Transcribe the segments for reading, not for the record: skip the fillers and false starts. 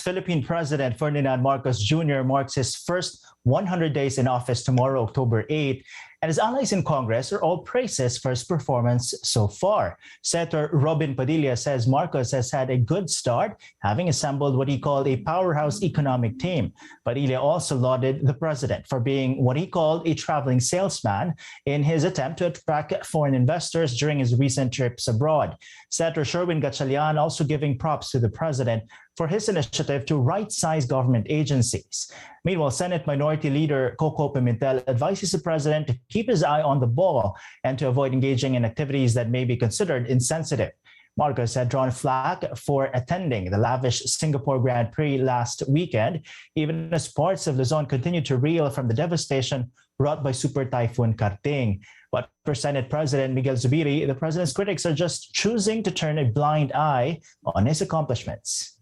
Philippine President Ferdinand Marcos Jr. marks his first 100 days in office tomorrow, October 8, and his allies in Congress are all praises for his performance so far. Senator Robin Padilla says Marcos has had a good start, having assembled what he called a powerhouse economic team. Padilla also lauded the president for being what he called a traveling salesman in his attempt to attract foreign investors during his recent trips abroad. Senator Sherwin Gatchalian also giving props to the president for his initiative to right-size government agencies. Meanwhile, Senate Minority Leader Coco Pimentel advises the president to keep his eye on the ball and to avoid engaging in activities that may be considered insensitive. Marcos had drawn flack for attending the lavish Singapore Grand Prix last weekend, even as parts of Luzon continued to reel from the devastation wrought by Super Typhoon Karting. But for Senate President Miguel Zubiri, the president's critics are just choosing to turn a blind eye on his accomplishments.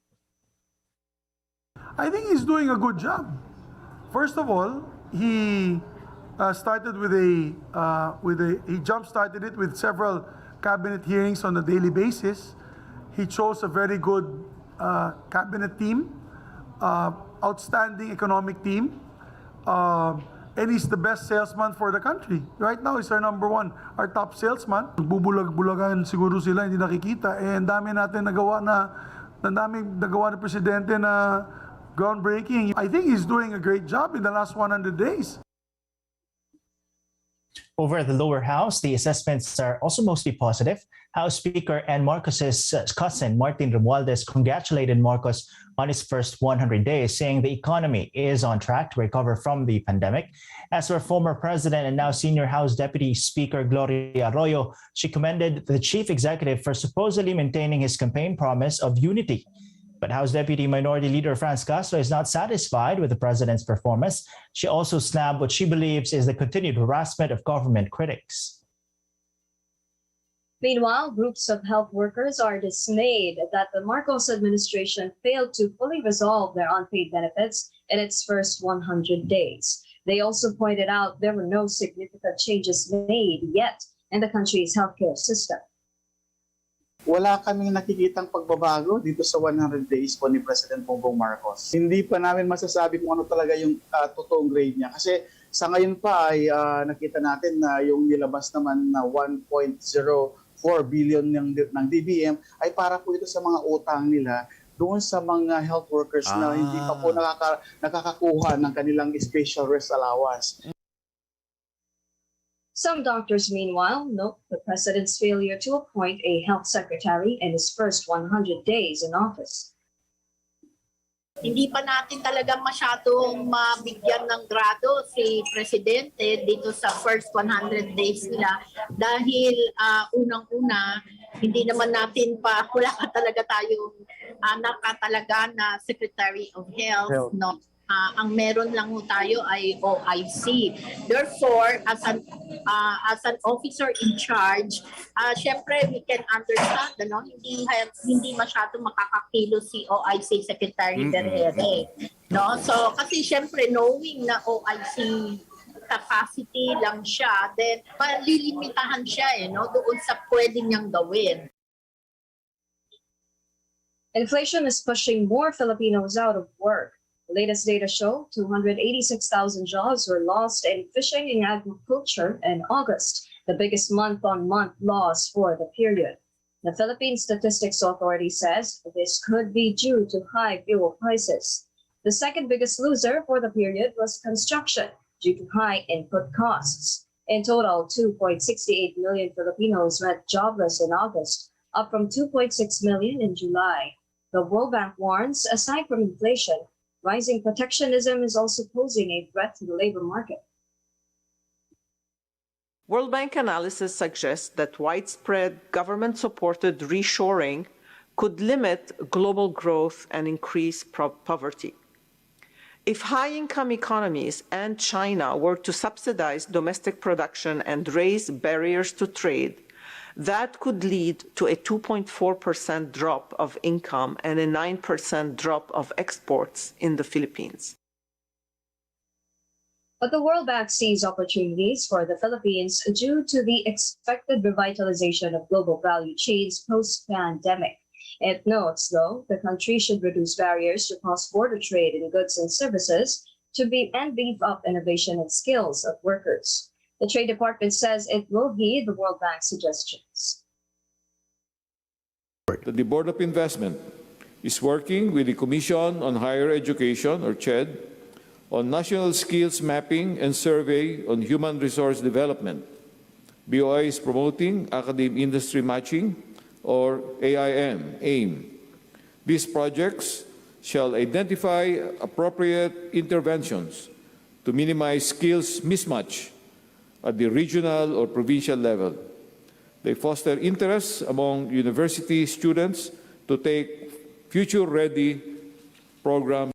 I think he's doing a good job. First of all, he started with he jump-started it with several cabinet hearings on a daily basis. He chose a very good cabinet team, outstanding economic team, and he's the best salesman for the country. Right now, he's our number one, our top salesman. Bubulag-bulagan siguro sila, hindi nakikita. Eh, ang dami natin nagawa ng presidente na groundbreaking. I think he's doing a great job in the last 100 days. Over at the lower house, the assessments are also mostly positive. House Speaker and Marcos's cousin, Martin Romualdez, congratulated Marcos on his first 100 days, saying the economy is on track to recover from the pandemic. As for former President and now Senior House Deputy Speaker Gloria Arroyo, she commended the chief executive for supposedly maintaining his campaign promise of unity. But House Deputy Minority Leader Franz Castro is not satisfied with the president's performance. She also snapped what she believes is the continued harassment of government critics. Meanwhile, groups of health workers are dismayed that the Marcos administration failed to fully resolve their unpaid benefits in its first 100 days. They also pointed out there were no significant changes made yet in the country's healthcare system. Wala kaming nakikitang pagbabago dito sa 100 days po ni President Bongbong Marcos. Hindi pa namin masasabi kung ano talaga yung totoong grade niya. Kasi sa ngayon pa ay nakita natin na yung nilabas naman na 1.04 billion ng BBM ay para po ito sa mga utang nila doon sa mga health workers na hindi pa po nakakakuha ng kanilang special rest allowance. Some doctors, meanwhile, note the president's failure to appoint a health secretary in his first 100 days in office. Hindi pa natin talaga masyadong mabigyan ng grado si Presidente dito sa first 100 days nila dahil unang-una, hindi naman natin pa, wala ka talaga tayong nakatalaga na Secretary of Health, no? Ang meron lang tayo ay OIC. Therefore, as an officer in charge, syempre we can understand, no? Hindi masyadong makakakilo si OIC Secretary Berhere, no? So kasi syempre knowing na OIC capacity lang siya, then malilimitahan siya no, doon sa pwede niyang gawin. Inflation is pushing more Filipinos out of work. The latest data show 286,000 jobs were lost in fishing and agriculture in August, the biggest month-on-month loss for the period. The Philippine Statistics Authority says this could be due to high fuel prices. The second biggest loser for the period was construction due to high input costs. In total, 2.68 million Filipinos went jobless in August, up from 2.6 million in July. The World Bank warns, aside from inflation, rising protectionism is also posing a threat to the labor market. World Bank analysis suggests that widespread government-supported reshoring could limit global growth and increase poverty. If high-income economies and China were to subsidize domestic production and raise barriers to trade, that could lead to a 2.4% drop of income and a 9% drop of exports in the Philippines. But the World Bank sees opportunities for the Philippines due to the expected revitalization of global value chains post-pandemic. It notes, though, the country should reduce barriers to cross-border trade in goods and services and beef up innovation and skills of workers. The Trade Department says it will heed the World Bank suggestions. The Board of Investment is working with the Commission on Higher Education, or CHED, on National Skills Mapping and Survey on Human Resource Development. BOI is promoting Academic Industry Matching, or AIM. These projects shall identify appropriate interventions to minimize skills mismatch at the regional or provincial level. They foster interest among university students to take future-ready programs.